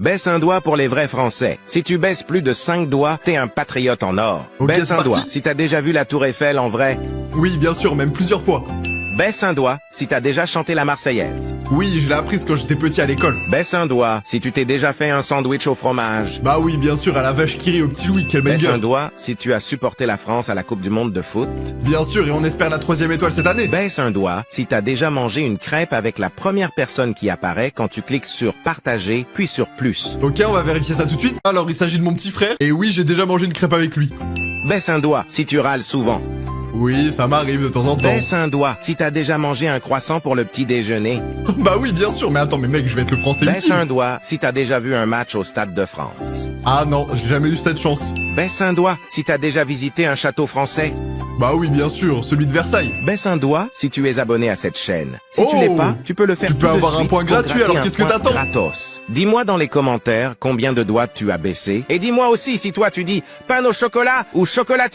Baisse un doigt pour les vrais Français. Si tu baisses plus de 5 doigts, t'es un patriote en or. Ok, Baisse c'est un parti. doigt si t'as déjà vu la Tour Eiffel en vrai. Oui, bien sûr, même plusieurs fois. Baisse un doigt si t'as déjà chanté la Marseillaise. Oui, je l'ai apprise quand j'étais petit à l'école. Baisse un doigt si tu t'es déjà fait un sandwich au fromage. Bah oui, bien sûr, à la vache qui rit au petit Louis, quel Baisse un banger. doigt si tu as supporté la France à la Coupe du Monde de foot. Bien sûr, et on espère la 3e étoile cette année. Baisse un doigt si t'as déjà mangé une crêpe avec la première personne qui apparaît quand tu cliques sur partager puis sur plus. Ok, on va vérifier ça tout de suite. Alors, il s'agit de mon petit frère. Et oui, j'ai déjà mangé une crêpe avec lui. Baisse un doigt si tu râles souvent. Oui, ça m'arrive de temps en temps. Baisse un doigt si t'as déjà mangé un croissant pour le petit déjeuner. Bah oui, bien sûr, mais attends, mais mec, je vais être le français Baisse ultime. un doigt si t'as déjà vu un match au Stade de France. Ah non, j'ai jamais eu cette chance. Baisse un doigt si t'as déjà visité un château français. Bah oui, bien sûr, celui de Versailles. Baisse un doigt si tu es abonné à cette chaîne. Si Oh, tu l'es pas, tu peux le faire tu peux tout de avoir un suite point pour gratuit, gratter alors un qu'est-ce que point t'attends? gratos. Dis-moi dans les commentaires combien de doigts tu as baissé. Et dis-moi aussi si toi tu dis pain au chocolat ou chocolat.